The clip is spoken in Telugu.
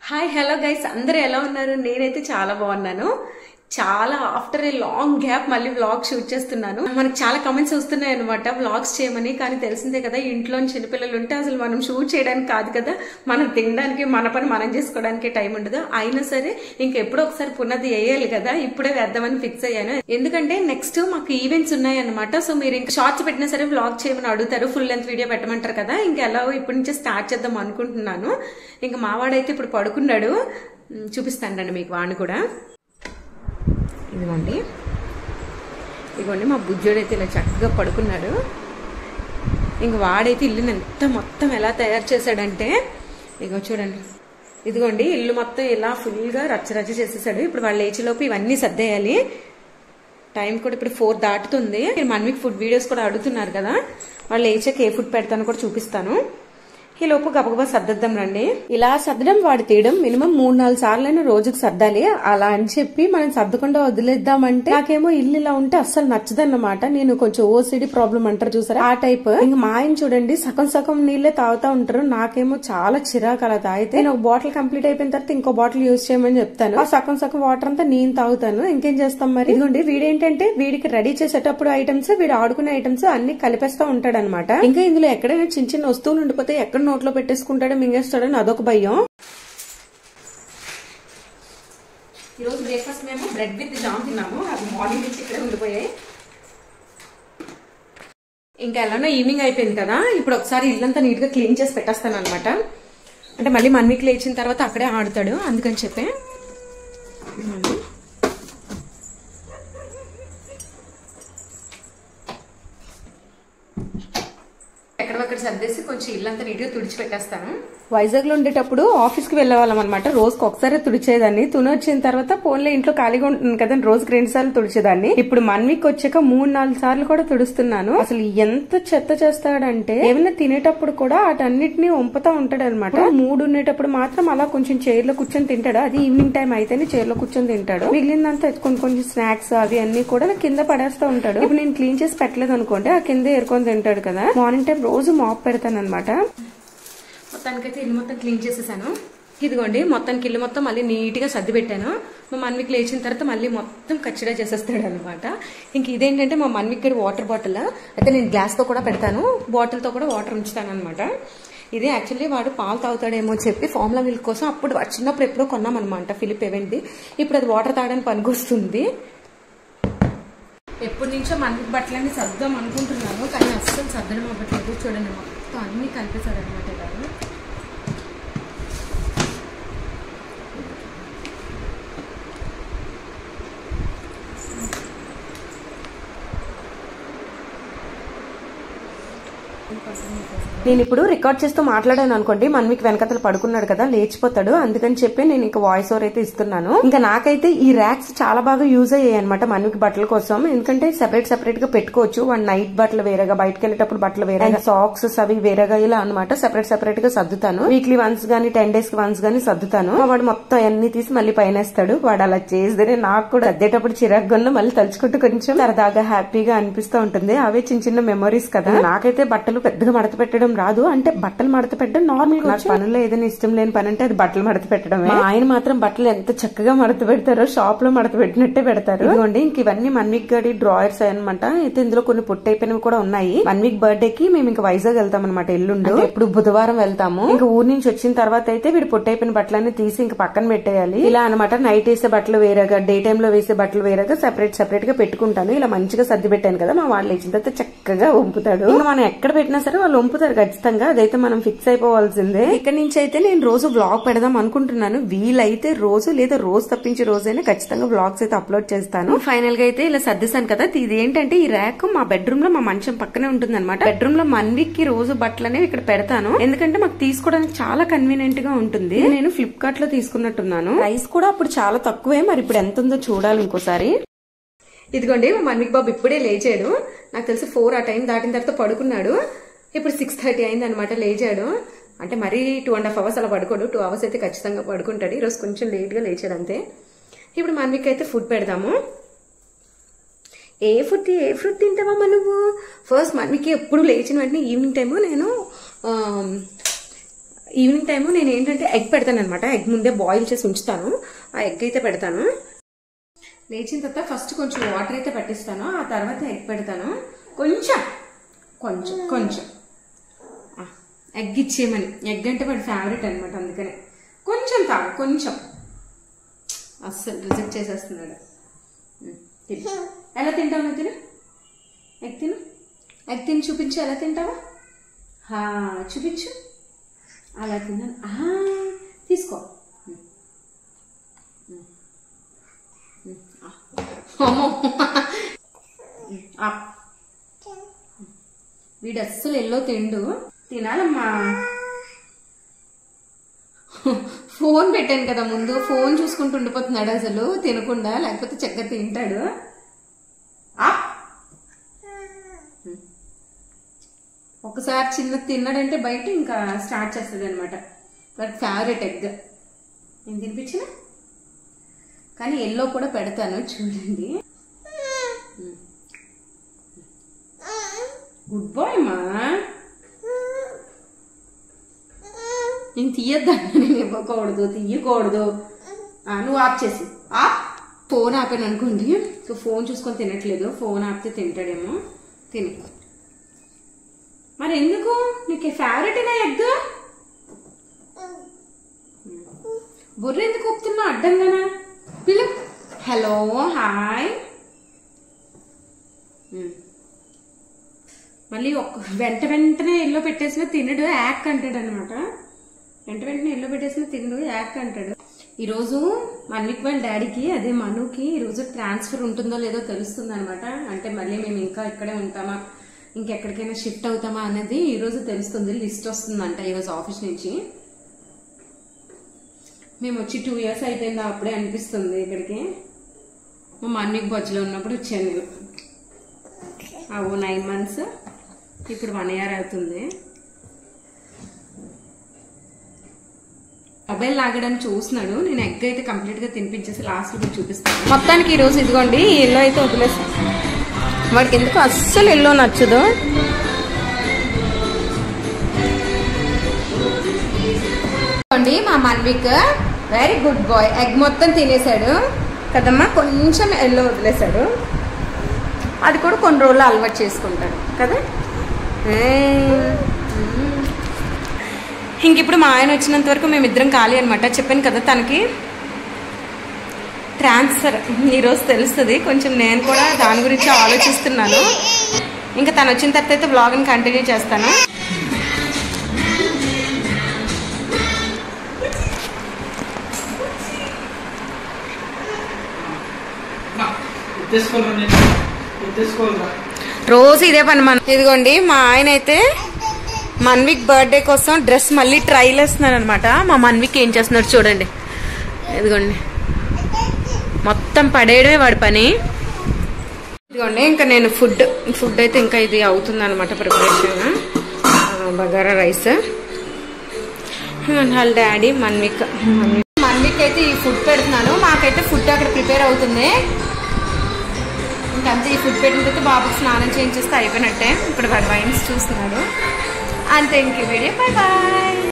హాయ్ హలో గైస్, అందరూ ఎలా ఉన్నారు? నేనైతే చాలా బాగున్నాను. చాలా ఆఫ్టర్ ఏ లాంగ్ గ్యాప్ మళ్ళీ వ్లాగ్ షూట్ చేస్తున్నాను. మనకు చాలా కమెంట్స్ వస్తున్నాయి అనమాట వ్లాగ్స్ చేయమని. కానీ తెలిసిందే కదా, ఇంట్లో చిన్నపిల్లలు ఉంటే అసలు మనం షూట్ చేయడానికి కాదు కదా, మనం తినడానికి మన పని మనం చేసుకోవడానికి టైం ఉండదు. అయినా సరే ఇంకెప్పుడో ఒకసారి పున్నది వేయాలి కదా, ఇప్పుడే వేద్దామని ఫిక్స్ అయ్యాను. ఎందుకంటే నెక్స్ట్ మాకు ఈవెంట్స్ ఉన్నాయి అనమాట. సో మీరు ఇంకా షార్ట్స్ పెట్టినా సరే వ్లాగ్ చేయమని అడుగుతారు, ఫుల్ లెంత్ వీడియో పెట్టమంటారు కదా. ఇంకా ఎలాగో ఇప్పటి నుంచే స్టార్ట్ చేద్దాం అనుకుంటున్నాను. ఇంకా మావాడైతే ఇప్పుడు పడుకున్నాడు, చూపిస్తాను మీకు వాడిని కూడా. ఇదిగోండి మా బుజ్జోడైతే ఇలా చక్కగా పడుకున్నాడు. ఇంక వాడైతే ఇల్లుని మొత్తం ఎలా తయారు చేశాడంటే, ఇగో చూడండి, ఇదిగోండి ఇల్లు మొత్తం ఇలా ఫుల్గా రచ్చరచ్చ చేసేసాడు. ఇప్పుడు వాళ్ళు లేచేలోపు ఇవన్నీ సర్దేయాలి. టైం కూడా ఇప్పుడు 4 దాటుతుంది. మీరు మన్వికి ఫుడ్ వీడియోస్ కూడా అడుగుతున్నారు కదా, వాళ్ళు లేచాక ఏ ఫుడ్ పెడతాను కూడా చూపిస్తాను. ఈ లోపు గబగబా సర్దిద్దాం రండి. ఇలా సర్దడం వాడి తీయడం మినిమం 3-4 సార్లైనా రోజుకు సర్దాలి. అలా అని చెప్పి మనం సర్దకుండా వదిలేద్దామంటే నాకేమో ఇల్లు ఇలా ఉంటే అస్సలు నచ్చదన్నమాట. నేను కొంచెం ఓసిడి ప్రాబ్లం అంటారు చూసారా, ఆ టైప్. ఇంకా మా ఆయన చూడండి సగం నీళ్లే తాగుతా ఉంటారు. నాకేమో చాలా చిరాకు అలా తాగితే. నేను ఒక బాటిల్ కంప్లీట్ అయిపోయిన తర్వాత ఇంకో బాటిల్ యూజ్ చేయమని చెప్తాను. ఆ సగం వాటర్ అంతా నేను తాగుతాను. ఇంకేం చేస్తాం మరి. ఇదిగోండి వీడేంటంటే వీడికి రెడీ చేసేటప్పుడు ఐటమ్స్, వీడు ఆడుకునే ఐటమ్స్ అన్ని కలిపేస్తా ఉంటాడు అనమాట. ఇంకా ఇందులో ఎక్కడైనా చిన్న వస్తువులు ఉండిపోతే ఎక్కడ నోట్లో పెట్టేసుకుంటాడో మింగేస్తాడని అదొక భయం. ఈరోజు బ్రేక్ఫాస్ట్ మేము బ్రెడ్ విత్ జామ్ తిన్నాము. అది మార్నింగ్ నుంచి ఇక్కడే ఉండిపోయాయి. ఇంకా ఎలానో ఈవినింగ్ అయిపోయింది కదా, ఇప్పుడు ఒకసారి ఇల్లంతా నీట్ గా క్లీన్ చేసి పెట్టేస్తాను అనమాట. అంటే మళ్ళీ మన్వికి లేచిన తర్వాత అక్కడే ఆడుతాడు, అందుకని చెప్పి. ఎక్కడొక్కడ సర్దేసి కొంచెం ఇల్లంతా నీట్ గా తుడిచిపెట్టేస్తాను. వైజాగ్ లో ఉండేటప్పుడు ఆఫీస్ కి వెళ్లేవాళ్ళం అనమాట. రోజుకి ఒకసారి తుడిచేదాన్ని. తుని వచ్చిన తర్వాత ఫోన్లో ఇంట్లో ఖాళీగా ఉంటుంది కదా, రోజుకి 2 సార్లు తుడిచేదాన్ని. ఇప్పుడు మన్వికి వచ్చాక 3-4 సార్లు కూడా తుడుస్తున్నాను. అసలు ఎంత చెత్త చేస్తాడంటే, ఏమైనా తినేటప్పుడు కూడా వాటన్నిటిని వంపుతా ఉంటాడు అనమాట. మూడు ఉండేటప్పుడు మాత్రం అలా కొంచెం చైర్ లో కూర్చొని తింటాడు. అది ఈవినింగ్ టైం అయితేనే చైర్ లో కూర్చొని తింటాడు. మిగిలినంతా కొంచెం స్నాక్స్ అవి అన్ని కూడా కింద పడేస్తూ ఉంటాడు. ఇప్పుడు నేను క్లీన్ చేసి పెట్టలేదు అనుకోండి, ఆ కింద ఏరుకొని తింటాడు కదా. మార్నింగ్ టైం రోజు మాప్ పెడతాను అనమాట. మొత్తానికైతే ఇల్లు మొత్తం క్లీన్ చేసేసాను. ఇదిగోండి మొత్తానికి ఇల్లు మొత్తం మళ్ళీ నీట్ గా సర్ది పెట్టాను. మా మన్వికి లేచిన తర్వాత మళ్ళీ మొత్తం కచ్చిగా చేసేస్తాడు అనమాట. ఇంక ఇదేంటంటే మా మన్వికి వాటర్ బాటిల్ అయితే నేను గ్లాస్ తో కూడా పెడతాను, బాటిల్ తో కూడా వాటర్ ఉంచుతాను అనమాట. ఇదే యాక్చువల్లీ వాడు పాలు తాగుతాడేమో చెప్పి ఫార్ములా మిల్క్ కోసం అప్పుడు చిన్నప్పుడు ఎప్పుడో కొన్నాం అనమాట, ఫిలిప్ ఎవెంట్ది. ఇప్పుడు అది వాటర్ తాగడానికి పనికొస్తుంది. ఎప్పటి నుంచో మన్వికి బట్టలన్నీ సర్దాం అనుకుంటున్నాను, కానీ అస్సలు సర్దడం అవ్వట్లేదు. చూడండి మొత్తం అన్ని కలిపేశాడు అనమాట. నేను ఇప్పుడు రికార్డ్ చేస్తూ మాట్లాడాను అనుకోండి, మన్వికి వెనకతలు పడుకున్నాడు కదా, లేచిపోతాడు. అందుకని చెప్పి నేను ఇంకా వాయిస్ ఓవర్ అయితే ఇస్తున్నాను. ఇంకా నాకైతే ఈ ర్యాక్స్ చాలా బాగా యూజ్ అయ్యాయి అనమాట మన్వికి బట్టల కోసం. ఎందుకంటే సెపరేట్ గా పెట్టుకోవచ్చు. వాడు నైట్ బట్టలు వేరేగా, బయటకు వెళ్ళేటప్పుడు బట్టలు వేరేగా, సాక్స్ అవి వేరేగా, ఇలా అనమాట సెపరేట్ గా సర్దుతాను. వీక్లీ వన్స్ గానీ 10 days కి వన్స్ గానీ సర్దుతాను. వాడు మొత్తం అన్ని తీసి మళ్ళీ పైనేస్తాడు. వాడు అలా చేస్తే నాకు కూడా సర్దేటప్పుడు చిరాగ్గా మళ్ళీ తలుచుకుంటూ కొంచెం సరదాగా హ్యాపీగా అనిపిస్తూ ఉంటుంది. అవే చిన్న మెమరీస్ కదా. నాకైతే బట్టలు పెద్దగా మడత పెట్టడం రాదు. అంటే బట్టలు మడత పెట్టడం నార్మల్ గా, పనుల్లో ఏదైనా ఇష్టం లేని పని అంటే అది బట్టలు మడత పెట్టడమే. ఆయన మాత్రం బట్టలు ఎంత చక్కగా మడత పెడతారో, షాప్ లో మడత పెట్టినట్టే పెడతారు. ఇదిగోండి ఇంక ఇవన్నీ మన్విక్ గడి డ్రాయర్స్ అనమాట. అయితే ఇందులో కొన్ని పొట్టైపోయినవి కూడా ఉన్నాయి. మన్విక్ బర్త్డే కి మేము ఇంకా వైజాగ్ వెళ్తాం అనమాట. ఎల్లుండి ఎప్పుడు బుధవారం వెళ్తాము. ఇంకా ఊరు నుంచి వచ్చిన తర్వాత అయితే వీడు పొట్టైపోయిన బట్టలన్నీ తీసి ఇంకా పక్కన పెట్టేయాలి. ఇలా అనమాట. నైట్ వేసే బట్టలు వేరేగా, డే టైమ్ లో వేసే బట్టలు వేరేగా సెపరేట్ గా పెట్టుకుంటాను. ఇలా మంచిగా సర్ది పెట్టాను కదా, మా వాళ్ళు లేచిన తర్వాత చక్కగా వంపుతాడు. ఇంకా మనం ఎక్కడ పెట్టినా సరే వాళ్ళు వంపుతారు ఖచ్చితంగా. అదైతే మనం ఫిక్స్ అయిపోవాల్సిందే. ఇక్కడ నుంచి అయితే నేను రోజు వ్లాగ్ పెడదాం అనుకుంటున్నాను. వీలైతే రోజు లేదా రోజు తప్పించి రోజైనా ఖచ్చితంగా వ్లాగ్స్ అయితే అప్లోడ్ చేస్తాను. ఫైనల్ గా అయితే ఇలా సర్దిస్తాను కదా. ఇది ఏంటంటే ఈ ర్యాక్ మా బెడ్రూమ్ లో మా మంచం పక్కనే ఉంటుంది అనమాట. బెడ్రూమ్ లో మన్వికి రోజు బట్టలు అనేవి ఇక్కడ పెడతాను. ఎందుకంటే మాకు తీసుకోవడానికి చాలా కన్వీనియంట్ గా ఉంటుంది. నేను ఫ్లిప్కార్ట్ లో తీసుకున్నట్టున్నాను. ప్రైస్ కూడా అప్పుడు చాలా తక్కువే. మరి ఇప్పుడు ఎంత ఉందో చూడాలి ఇంకోసారి. ఇదిగోండి మా మన్విక్ బాబు ఇప్పుడే లేచాడు. నాకు తెలిసి 4 ఆ టైం దాటిన తర్వాత పడుకున్నాడు. ఇప్పుడు 6:30 అయింది అనమాట. లేచాడు అంటే మరీ 2.5 hours అలా పడుకోడు. 2 hours అయితే ఖచ్చితంగా పడుకుంటాడు. ఈరోజు కొంచెం లేట్ గా లేచాడు అంతే. ఇప్పుడు మన్వికి అయితే ఫుడ్ పెడదాము. ఏ ఫుడ్ తింటావమ్మా నువ్వు? ఫస్ట్ మన్వికి ఎప్పుడు లేచిన వెంటనే ఈవినింగ్ టైము నేను ఈవినింగ్ టైము నేను ఏంటంటే ఎగ్ పెడతాను అనమాట. ఎగ్ ముందే బాయిల్ చేసి ఉంచుతాను. ఆ ఎగ్ అయితే పెడతాను. లేచిన తర్వాత ఫస్ట్ కొంచెం వాటర్ అయితే పట్టిస్తాను, ఆ తర్వాత ఎగ్ పెడతాను. కొంచెం కొంచెం కొంచెం ఎగ్ ఇచ్చేయమని. ఎగ్ అంటే వాడి ఫేవరెట్ అనమాట, అందుకనే కొంచెం తాగు. కొంచెం అస్సలు రిజెక్ట్ చేసేస్తున్నాడు. ఎలా తింటావు నువ్వు? తిను, ఎగ్ తిను. ఎగ్ తిని చూపించు, ఎలా తింటావా? చూపించు. అలా తిన్నాను. తీసుకో. వీడు అస్సలు ఎల్లో తిండు. తినాలమ్మా. ఫోన్ పెట్టాను కదా ముందు, ఫోన్ చూసుకుంటూ ఉండిపోతున్నాడు అసలు తినకుండా, లేకపోతే చక్కగా తింటాడు. ఒకసారి చిన్న తిన్నాడంటే బయట ఇంకా స్టార్ట్ చేస్తుంది అనమాట. వాటి ఫేవరెట్ ఎగ్. నేను తినిపించిన, కానీ ఎల్లో కూడా పెడతాను చూడండి. గుడ్ బాయ్ మా. నేను తీయద్దాను, నేను ఇవ్వకూడదు, తీయకూడదు. నువ్వు ఆఫ్ చేసి ఫోన్ ఆపాను అనుకోండి. సో ఫోన్ చూసుకొని తినట్లేదు, ఫోన్ ఆపితే తింటాడేమో. తిని మరి ఎందుకు? నీకు ఫేవరెటేనా ఎగ్? బుర్ర ఎందుకు ఒప్పుతున్నా అడ్డంగానా? పిలు. Hello, hi. మళ్ళీ వెంటనే ఎల్లో పెట్టేసిన తినడు, యాక్ అంటాడు అనమాట. వెంటనే ఎల్లో పెట్టేసిన తినడు, యాక్ అంటాడు. ఈరోజు మన్విక్ వాళ్ళ డాడీకి, అదే మనుకి ఈరోజు ట్రాన్స్ఫర్ ఉంటుందో లేదో తెలుస్తుంది అనమాట. అంటే మళ్ళీ మేము ఇంకా ఇక్కడే ఉంటామా, ఇంకెక్కడికైనా షిఫ్ట్ అవుతామా అనేది ఈరోజు తెలుస్తుంది. లిస్ట్ వస్తుందంట ఈరోజు ఆఫీస్ నుంచి. మేము వచ్చి 2 years అయిపోయిందా అప్పుడే అనిపిస్తుంది ఇక్కడికి. మా మన్విక్ బొజ్జలో ఉన్నప్పుడు వచ్చాను నేను. 9 months, ఇప్పుడు 1 year అవుతుంది. మొబైల్ లాగడానికి చూస్తున్నాడు. నేను ఎగ్ అయితే కంప్లీట్ గా తినిపించేసి లాస్ట్ లో చూపిస్తాను. మొత్తానికి ఈ రోజు ఇదిగోండి ఎల్లో అయితే వదిలేస్తాను. వాడికి ఎందుకు అస్సలు ఎల్లో నచ్చదు. మా Manvik very good boy. Egg మొత్తం తినేసాడు కదమ్మా. కొంచెం ఎల్లో వదిలేసాడు, అది కూడా కొన్ని రోజులు అలవాటు చేసుకుంటాడు కదా. ఇంక ఇప్పుడు మా ఆయన వచ్చినంత వరకు మేమిద్దరం ఖాళీ అనమాట. చెప్పాను కదా తనకి ట్రాన్స్ఫర్ ఈరోజు తెలుస్తుంది. కొంచెం నేను కూడా దాని గురించి ఆలోచిస్తున్నాను. ఇంకా తను వచ్చిన తర్వాత అయితే వ్లాగ్ని కంటిన్యూ చేస్తాను. రోజు ఇదే పని మన. ఇదిగోండి మా ఆయన అయితే మన్విక్ బర్త్డే కోసం డ్రెస్ మళ్ళీ ట్రైల్ వేస్తున్నాడు అనమాట. మా మన్విక్ ఏం చేస్తున్నాడు చూడండి. ఇదిగోండి మొత్తం పడేయడమే వాడి పని. ఇదిగోండి ఇంకా నేను ఫుడ్ అయితే ఇంకా ఇది అవుతుంది అనమాట ప్రిపరేషన్. బగారా రైస్. వాళ్ళ డాడీ మన్విక్ అయితే ఈ ఫుడ్ పెడుతున్నాను. మాకైతే ఫుడ్ అక్కడ ప్రిపేర్ అవుతుంది. ఇంకంతే. ఈ ఫుడ్ పెట్టిన తర్వాత బాబుకి స్నానం చేయించేస్తే అయిపోయినట్టే. ఇప్పుడు వాడు వైన్స్ చూస్తున్నాడు. అంతే. ఇంక వీడియో. Bye bye.